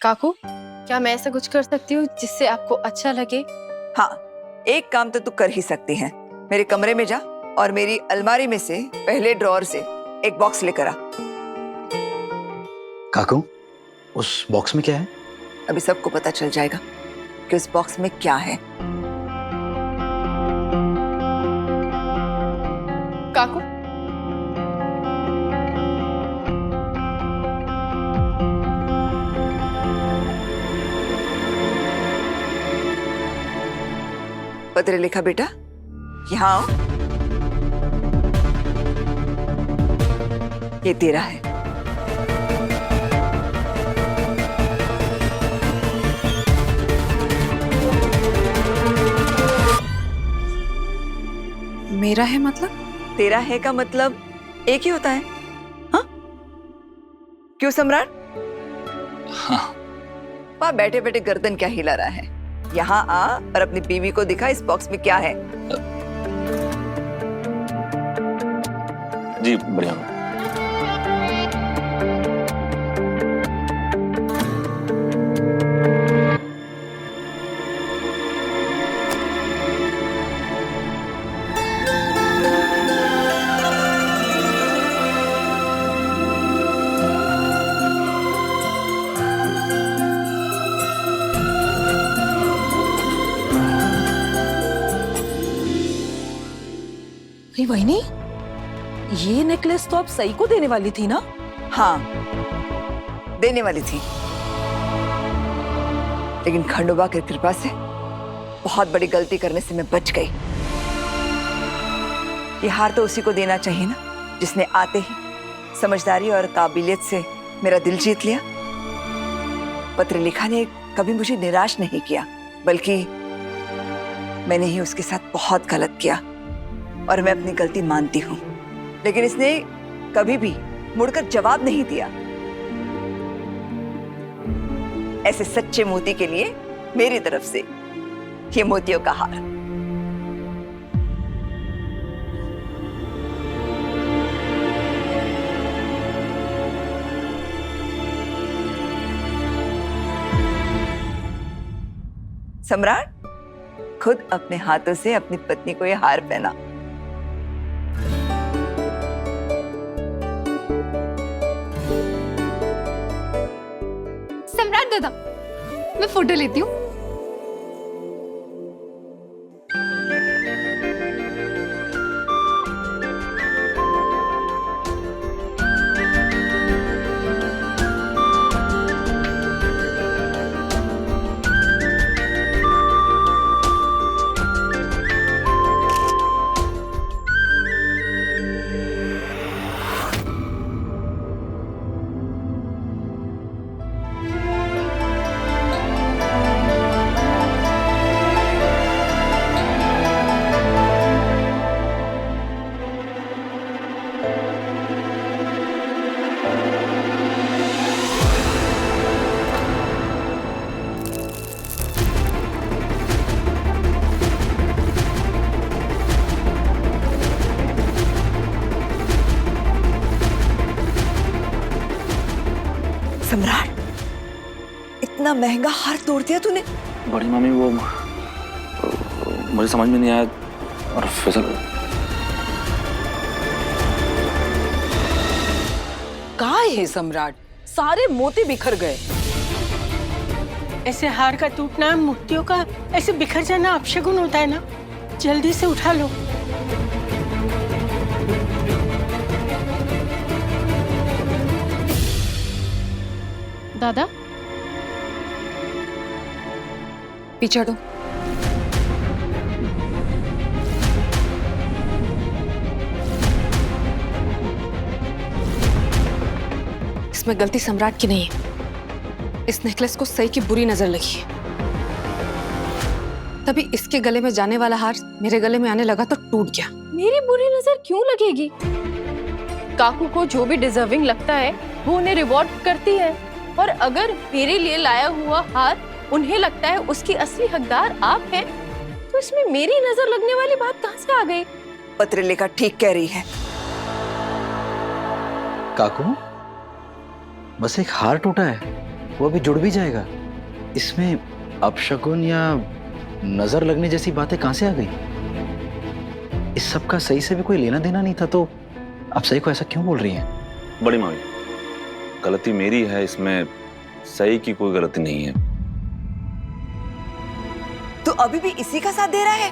काकू, क्या मैं ऐसा कुछ कर सकती हूँ जिससे आपको अच्छा लगे? हाँ, एक काम तो तू कर ही सकती है। मेरे कमरे में जा और मेरी अलमारी में से पहले ड्रॉअर से एक बॉक्स लेकर आ। काकू, उस बॉक्स में क्या है? अभी सबको पता चल जाएगा कि उस बॉक्स में क्या है। काकू, पत्र लिखा बेटा, यहाँ आओ। ये तेरा है। मेरा है मतलब? तेरा है का मतलब एक ही होता है। हाँ, क्यों सम्राट? हाँ। वहां बैठे बैठे गर्दन क्या हिला रहा है? यहाँ आ और अपनी बीवी को दिखा इस बॉक्स में क्या है। जी बढ़िया। अरे वहीनी, ये नेकलेस तो आप सई को देने वाली थी ना? हाँ, देने वाली थी, लेकिन खंडोबा की कृपा से बहुत बड़ी गलती करने से मैं बच गई। ये हार तो उसी को देना चाहिए ना जिसने आते ही समझदारी और काबिलियत से मेरा दिल जीत लिया। पत्रलेखा ने कभी मुझे निराश नहीं किया, बल्कि मैंने ही उसके साथ बहुत गलत किया और मैं अपनी गलती मानती हूँ, लेकिन इसने कभी भी मुड़कर जवाब नहीं दिया। ऐसे सच्चे मोती के लिए मेरी तरफ से ये मोतियों का हार। सम्राट, खुद अपने हाथों से अपनी पत्नी को यह हार पहना। सम्राट दादा, मैं फोटो लेती हूँ। सम्राट, इतना महंगा हार तोड़ दिया तूने? बड़ी मामी, वो मुझे समझ में नहीं आया और फिसल। कहाँ है सम्राट? सारे मोती बिखर गए। ऐसे हार का टूटना, मोतियों का ऐसे बिखर जाना अपशगुन होता है ना। जल्दी से उठा लो। दादा, पीछे हटो। इसमें गलती सम्राट की नहीं है। इस नेकलेस को सई की बुरी नजर लगी है, तभी इसके गले में जाने वाला हार मेरे गले में आने लगा तो टूट गया। मेरी बुरी नजर क्यों लगेगी? काकू को जो भी डिजर्विंग लगता है वो उन्हें रिवॉर्ड करती है, और अगर मेरे लिए लाया हुआ हार उन्हें लगता है उसकी असली हकदार आप हैं, तो इसमें मेरी नजर लगने वाली बात कहां से आ गई? पत्रलेखा ठीक कह रही है। काकू, बस एक हार टूटा है, वो अभी जुड़ भी जाएगा। इसमें अपशगुन या नजर लगने जैसी बातें कहां से आ गई? इस सब का सही से भी कोई लेना देना नहीं था, तो आप सही को ऐसा क्यों बोल रही हैं? बड़ी मामी, गलती मेरी है, इसमें सही की कोई गलती नहीं है। तू अभी भी इसी का साथ दे रहा है?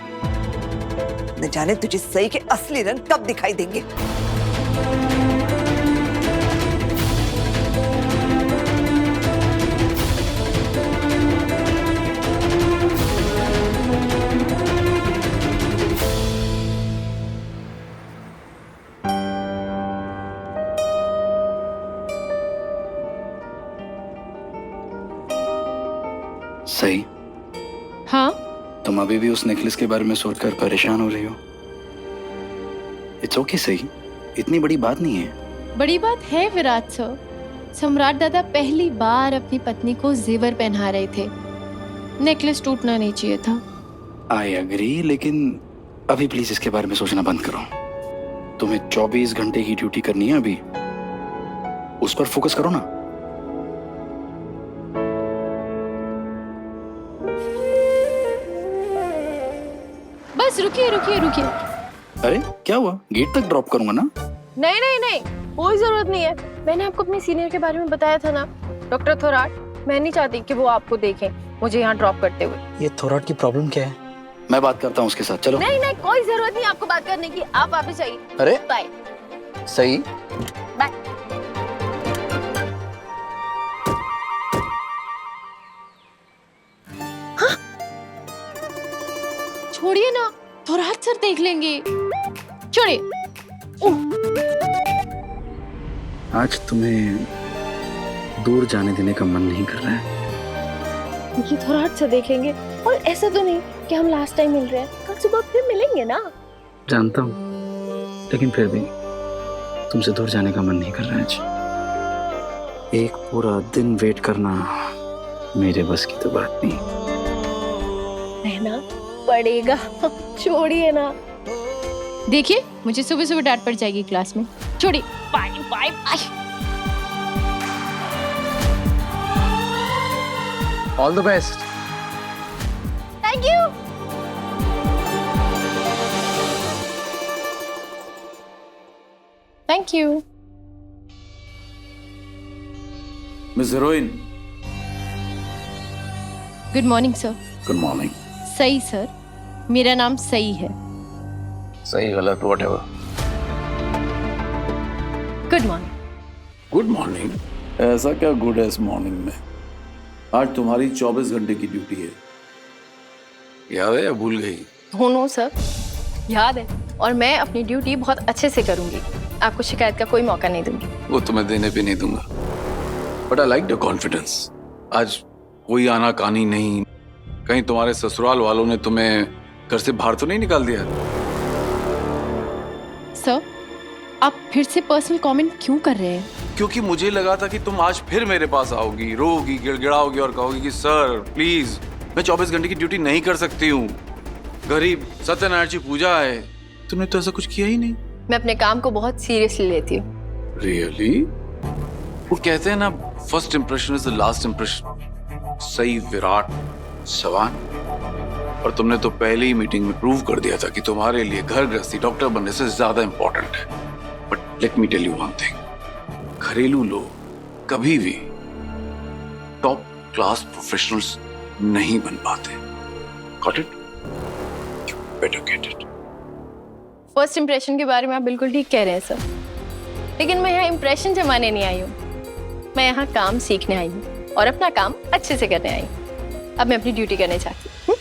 न जाने तुझे सही के असली रंग कब दिखाई देंगे। सही, हाँ, तुम अभी भी उस नेकलेस के बारे में सोचकर परेशान हो रही हो? इट्स ओके सही, इतनी बड़ी बात नहीं है। बड़ी बात है विराट सर। सम्राट दादा पहली बार अपनी पत्नी को जेवर पहना रहे थे। नेकलेस टूटना नहीं चाहिए था। आई एग्री, लेकिन अभी प्लीज इसके बारे में सोचना बंद करो। तुम्हें 24 घंटे की ड्यूटी करनी है अभी, उस पर फोकस करो ना। बस रुकिए रुकिए रुकिए। अरे क्या हुआ? गेट तक ड्रॉप करूंगा ना। नहीं नहीं नहीं, कोई जरूरत नहीं है। मैंने आपको अपने सीनियर के बारे में बताया था ना, डॉक्टर थोराट। मैं नहीं चाहती कि वो आपको देखें मुझे यहाँ ड्रॉप करते हुए। ये थोराट की प्रॉब्लम क्या है? मैं बात करता हूँ उसके साथ, चलो। नहीं नहीं, कोई जरूरत नहीं आपको बात करने की, आप वापस आइए। अरे बाय सही, बाय। छोड़िए ना, थोराट सर देख लेंगे। छोड़िए। आज तुम्हें दूर जाने देने का मन नहीं कर रहा है। ये थोराट सर देखेंगे, और ऐसा तो नहीं कि हम लास्ट टाइम मिल रहे हैं। कल सुबह फिर मिलेंगे ना। जानता हूँ, लेकिन फिर भी तुमसे दूर जाने का मन नहीं कर रहा है आज। एक पूरा दिन वेट करना मेरे बस की तो बात नहीं। रहना पड़ेगा, छोड़िए ना। देखिए मुझे सुबह सुबह डांट पड़ जाएगी क्लास में। छोड़िए, bye bye bye. All the best. Thank you. Thank you. Miss heroine, good morning sir. Good morning. सही सर, मेरा नाम सही है। सही गलत whatever. Good morning. Good morning? ऐसा क्या गुड है इस मॉर्निंग में? आज तुम्हारी 24 घंटे की ड्यूटी है, याद है या भूल गई? नो सर, याद है, और मैं अपनी ड्यूटी बहुत अच्छे से करूंगी। आपको शिकायत का कोई मौका नहीं दूंगी। वो तुम्हें देने पे नहीं दूंगा, but I like the confidence. आज कोई आनाकानी नहीं, कहीं तुम्हारे ससुराल वालों ने तुम्हें घर से बाहर तो नहीं निकाल दिया? सर, आप फिर से पर्सनल कमेंट क्यों कर रहे हैं? क्योंकि मुझे लगा था कि तुम आज फिर मेरे पास आओगी, रोगी, गिड़गिड़ाओगी और कहोगी कि सर प्लीज मैं 24 घंटे की ड्यूटी नहीं कर सकती हूँ, गरीब सत्यनारायण जी पूजा है। तुमने तो ऐसा कुछ किया ही नहीं। मैं अपने काम को बहुत सीरियसली लेती हूँ। रियली? वो कहते हैं ना, first impression is the last impression. सही विराट सवान। और तुमने तो पहले ही मीटिंग में प्रूव कर दिया था कि तुम्हारे लिए घर गृहस्थी डॉक्टर बनने से ज्यादा इंपॉर्टेंट है। But let me tell you one thing, घरेलू लोग कभी भी टॉप क्लास प्रोफेशनल्स नहीं बन पाते। Got it? You better get it. First impression के बारे में आप बिल्कुल ठीक कह रहे हैं सर, लेकिन मैं यहाँ इंप्रेशन जमाने नहीं आई हूँ। मैं यहाँ काम सीखने आई हूँ और अपना काम अच्छे से करने आई हूँ। अब मैं अपनी ड्यूटी करने चाहती हूँ।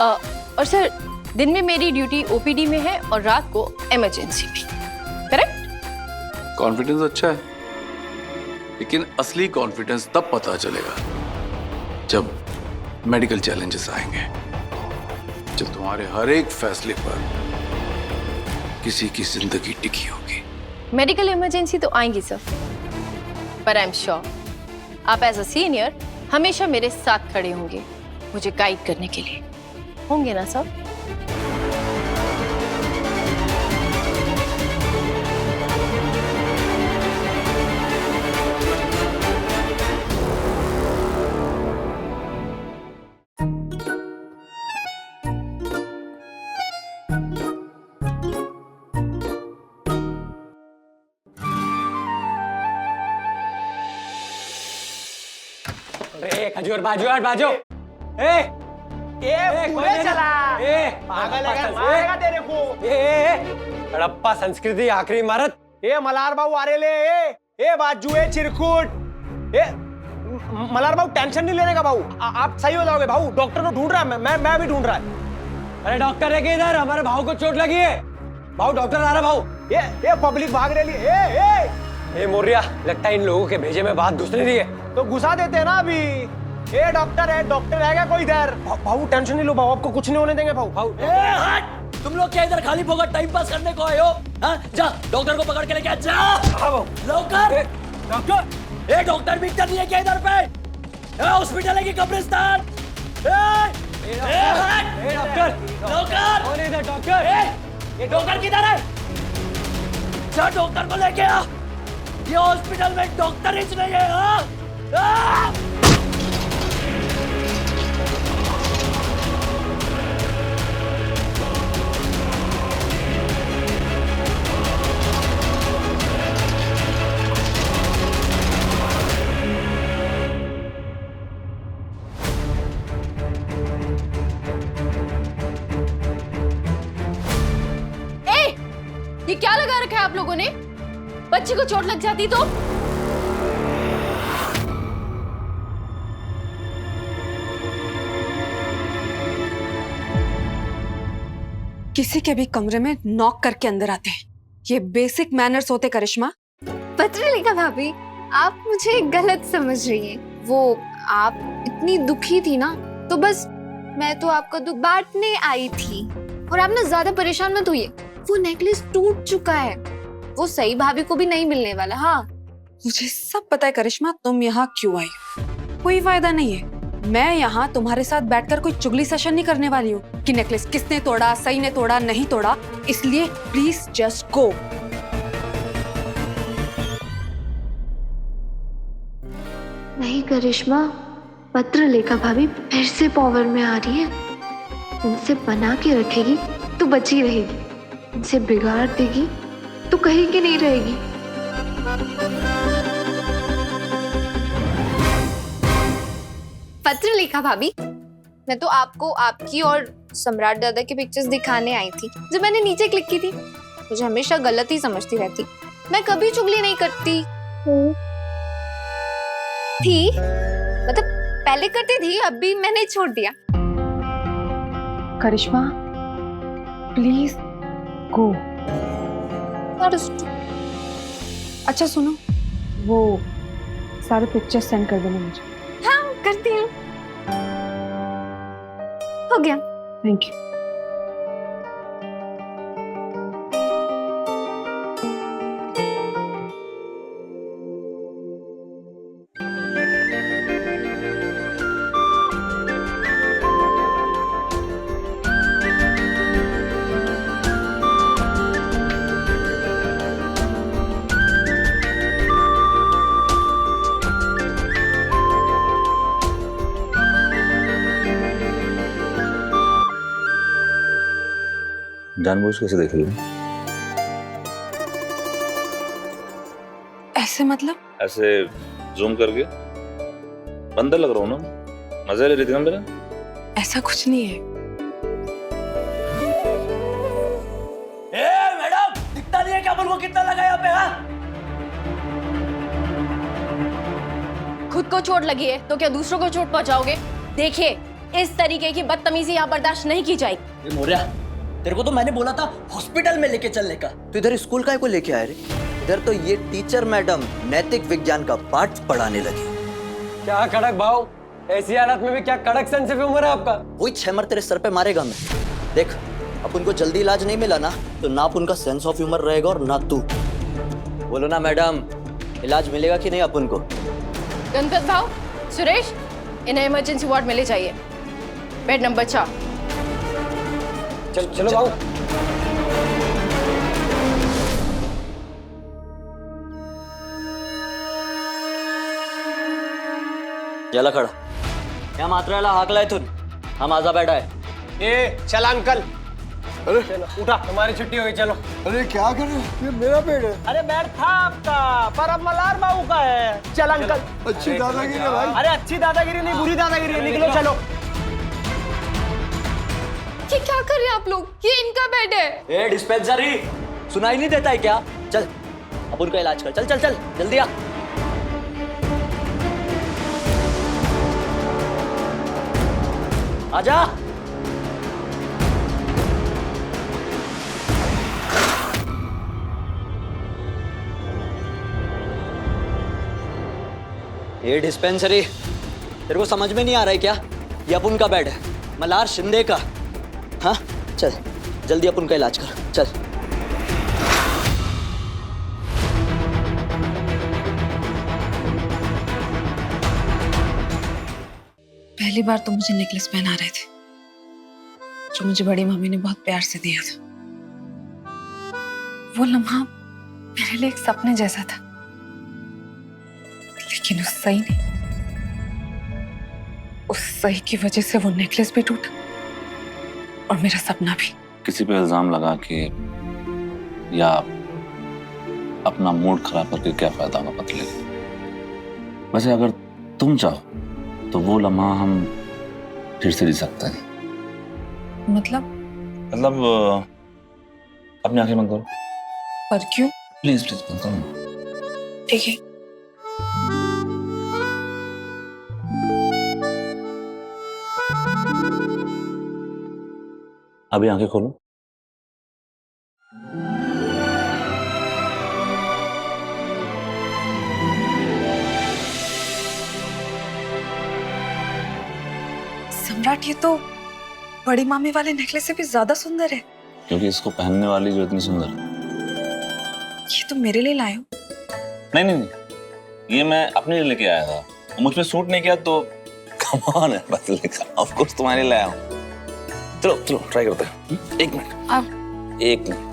और सर, दिन में मेरी ड्यूटी ओपीडी में है और रात को इमरजेंसी में, करेक्ट? कॉन्फिडेंस अच्छा है, लेकिन असली कॉन्फिडेंस तब पता चलेगा जब मेडिकल चैलेंजेस आएंगे, जब तुम्हारे हर एक फैसले पर किसी की जिंदगी टिकी होगी। मेडिकल इमरजेंसी तो आएंगी सर, पर आई एम श्योर आप एज अ सीनियर हमेशा मेरे साथ खड़े होंगे, मुझे गाइड करने के लिए। होंगे ना सर? ए खजूर बाजू हट बाजू। पूरे चला पागल है क्या? मारेगा तेरे को। हड़प्पा संस्कृति आखिरी इमारत। मलार भाऊ आ ले बाजू चिरकुट मलार भाऊ टेंशन नहीं लेने का भाऊ, आप सही हो जाओगे भाऊ। डॉक्टर को ढूंढ रहा है, मैं भी ढूंढ रहा है। अरे डॉक्टर है कि इधर? हमारे भाव को चोट लगी है। भाऊ डॉक्टर आ रहा भाऊ। ये पब्लिक भाग रही है। ए मोरिया, लगता है इन लोगों के भेजे में बात दूसरी दी है। तो घुसा देते हैं ना अभी। ये डॉक्टर है क्या कोई इधर? भाऊ टेंशन नहीं लो भाऊ, आपको कुछ नहीं होने देंगे भाऊ। भाऊ तुम लोग क्या इधर खाली फोकट टाइम पास करने को आए हो? हाँ जा डॉक्टर को पकड़ के लेके आ, जा लौकर। डॉक्टर ए डॉक्टर भी नहीं है क्या इधर पे? हॉस्पिटल है कि कब्रिस्तान? डॉक्टर डॉक्टर ये डॉक्टर किधर है? जा डॉक्टर को लेके आ। ये हॉस्पिटल में डॉक्टर ही नहीं है। हाँ ये क्या लगा रखा है आप लोगों ने? बच्ची को चोट लग जाती तो? किसी के भी कमरे में नॉक करके अंदर आते हैं, ये बेसिक मैनर्स होते करिश्मा। पत्रलेखा भाभी, आप मुझे गलत समझ रही हैं। वो आप इतनी दुखी थी ना, तो बस मैं तो आपका दुख बांटने आई थी। और आप ना ज्यादा परेशान मत होइए, वो नेकलेस टूट चुका है, वो सही भाभी को भी नहीं मिलने वाला। हाँ मुझे सब पता है करिश्मा, तुम यहाँ क्यों आई। कोई फायदा नहीं है, मैं यहाँ तुम्हारे साथ बैठकर कोई चुगली सेशन नहीं करने वाली हूँ कि नेकलेस किसने तोड़ा, सही ने तोड़ा, नहीं तोड़ा। इसलिए प्लीज जस्ट गो। नहीं करिश्मा, पत्रलेखा भाभी फिर से पावर में आ रही है। इनसे बना के रखेगी तो बची रहेगी, इनसे बिगाड़ देगी तो कहीं की नहीं रहेगी। पत्रलेखा भाभी, मैं तो आपको आपकी और सम्राट दादा की पिक्चर्स दिखाने आई थी। जब मैंने नीचे क्लिक की थी, मुझे हमेशा गलत ही समझती रहती। मैं कभी चुगली नहीं करती थी, मतलब पहले करती थी, अभी मैंने छोड़ दिया। करिश्मा प्लीज गो। अच्छा सुनो, वो सारे पिक्चर्स सेंड कर देना मुझे। हाँ करती हूँ। हो गया। Thank you. जानबूझ कैसे देख रही हो? ऐसे मतलब? ऐसे जूम करके बंदर लग रहा हूँ ना, मजा ले रही थी ना मेरा। ऐसा कुछ नहीं है। मैडम दिखता नहीं है क्या अपन को कितना लगा यहाँ पे? हाँ खुद को चोट लगी है तो क्या दूसरों को चोट पहुंचाओगे? देखिए, इस तरीके की बदतमीजी यहाँ बर्दाश्त नहीं की जाएगी। मोरिया, तेरे को तो मैंने बोला था हॉस्पिटल में लेके चलने का। तो इधर स्कूल का को लेके आए रे? इधर तो ये टीचर मैडम नैतिक विज्ञान का पाठ पढ़ाने लगी। क्या कड़क भाव, ऐसी हालत में भी क्या कड़क सेंस ऑफ ह्यूमर है आपका। वही 6 मर तेरे सर पे मारेगा मैं। देख, अपन को जल्दी इलाज नहीं मिला ना, तो ना अपन का सेंस ऑफ ह्यूमर रहेगा और ना तू। बोलो ना मैडम, इलाज मिलेगा कि नहीं अपन को? गणपत भाव, सुरेश, इन्हें इमरजेंसी वार्ड में ले जाइए, बेड नंबर 4। चलो भाऊ। याला खड़ा या मात्राला हाकलाय इथून, हा माझा बेटा आहे। ए चला अंकल, चलो उठा, तुम्हारी छुट्टी हो गई, चलो। अरे क्या कर रहे हो? ये मेरा बेड है। अरे बेड था आपका, पर अब मल्हार बाबू का है। चल अंकल। अच्छी दादागिरी है भाई। अरे अच्छी दादागिरी नहीं, बुरी दादागिरी है। निकलो, चलो। ये क्या कर रहे हैं आप लोग? ये इनका बेड है। ए डिस्पेंसरी, सुनाई नहीं देता है क्या? चल अपन का इलाज कर, चल चल चल जल्दी आ। आजा। ये डिस्पेंसरी, तेरे को समझ में नहीं आ रहा है क्या? ये अपन का बेड है, मल्हार शिंदे का। हाँ चल जल्दी अपन का इलाज कर, चल। पहली बार तो मुझे नेकलेस पहना रहे थे, जो मुझे बड़ी मम्मी ने बहुत प्यार से दिया था। वो लम्हा मेरे लिए एक सपने जैसा था, लेकिन उस सही की वजह से वो नेकलेस भी टूटा और मेरा सपना भी। किसी पे इल्जाम लगा के या अपना मूड खराब करके क्या फायदा होगा पतले। वैसे अगर तुम चाहो तो वो लम्हा हम फिर से जी सकते हैं। मतलब अपनी आंखें बंद करो। पर क्यों? प्लीज प्लीज बंद करो। ठीक है। अभी आंखें खोलो। सम्राट, ये तो बड़ी मामी वाले नेकलेस से भी ज्यादा सुंदर है। क्योंकि इसको पहनने वाली जो इतनी सुंदर है। ये तो मेरे लिए लाए हो? नहीं नहीं नहीं, ये मैं अपने लिए लेके आया था। मुझ पे सूट नहीं किया तो कमाल है पतले का। ऑफ कोर्स तुम्हारे लिए लाया हूँ। चलो चलो ट्राई करते हैं। एक मिनट। अब एक मिनट।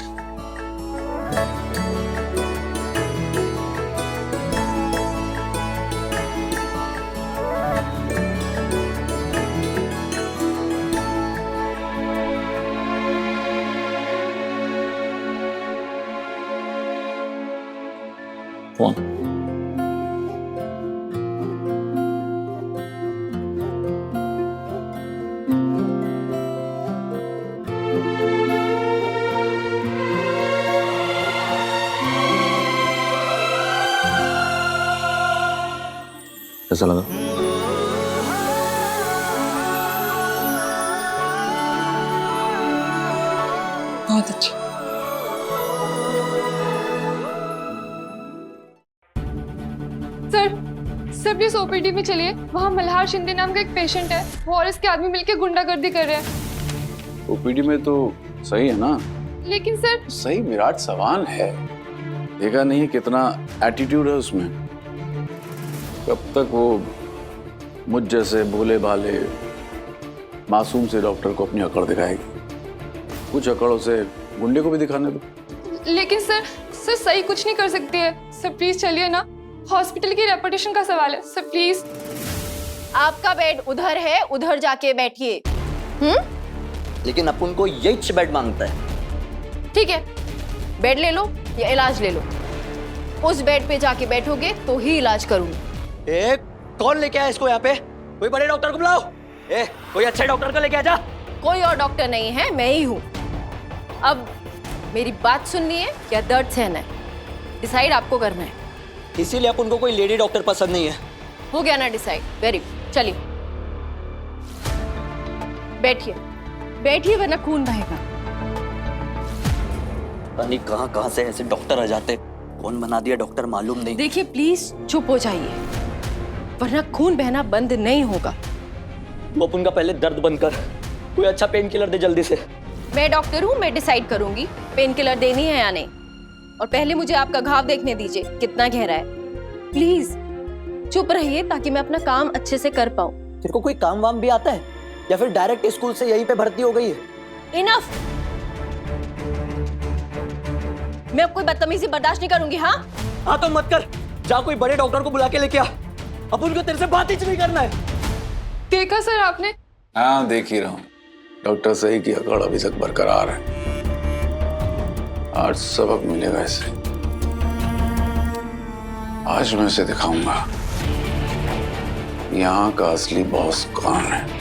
फोन। कैसा लगा? बहुत अच्छा। सर प्लीज ओपीडी में चलिए। वहाँ मल्हार शिंदे नाम का एक पेशेंट है, वो और इसके आदमी मिलके गुंडागर्दी कर रहे हैं। ओपीडी में तो सही है ना? लेकिन सर सही विराट सवान है, देखा नहीं कितना एटीट्यूड है उसमें। कब तक वो मुझ जैसे भोले भाले मासूम से डॉक्टर को अपनी अकड़ दिखाएगी? कुछ अकड़ों से गुंडे को भी दिखाने दो। लेकिन सर सही कुछ नहीं कर सकती है। सर प्लीज चलिए ना, हॉस्पिटल की रेपुटेशन का सवाल है। Sir please. आपका बेड उधर है, उधर जाके बैठिए। लेकिन अपन को यही बेड मांगता है। ठीक है, बेड ले लो या इलाज ले लो। उस बेड पे जाके बैठोगे तो ही इलाज करूंगी। ए, कौन लेके आया इसको यहाँ पे? कोई बड़े डॉक्टर को बुलाओ। ए, कोई अच्छे डॉक्टर को लेके आ जा। कोई और डॉक्टर नहीं है, मैं ही हूँ। अब मेरी बात सुननी है या दर्द सहना है, डिसाइड आपको करना है। इसीलिए अपन को कोई लेडी डॉक्टर पसंद नहीं है। हो गया ना डिसाइड? वेरी गुड, चलिए बैठिए बैठिए वरना खून बहेगा। पता नहीं कहाँ से ऐसे डॉक्टर आ जाते, कौन बना दिया डॉक्टर मालूम नहीं। देखिए प्लीज चुप हो जाइए, वरना खून बहना बंद नहीं होगा। वो अपन का पहले दर्द बंद कर, कोई अच्छा पेन किलर दे जल्दी से। मैं डॉक्टर हूँ, मैं डिसाइड करूंगी पेन किलर देनी है या नहीं। और पहले मुझे आपका घाव देखने दीजिए कितना गहरा है। प्लीज चुप रहिए ताकि मैं अपना काम अच्छे से कर पाऊँ। तेरे को कोई काम वाम भी आता है या फिर डायरेक्ट स्कूल से यहीं पे भर्ती हो गई है? इनफ, मैं अब कोई बदतमीजी बर्दाश्त नहीं करूंगी। हाँ तो मत कर, जा कोई बड़े डॉक्टर को बुला के लेके आ। अब उनको तेरे से बात ही नहीं करना है। देखा सर आपने? हाँ देख ही रहा हूँ। डॉक्टर सही की अकड़ अभी तक बरकरार है। आज सबक मिलेगा इसे। आज मैं इसे दिखाऊंगा यहाँ का असली बॉस कौन है।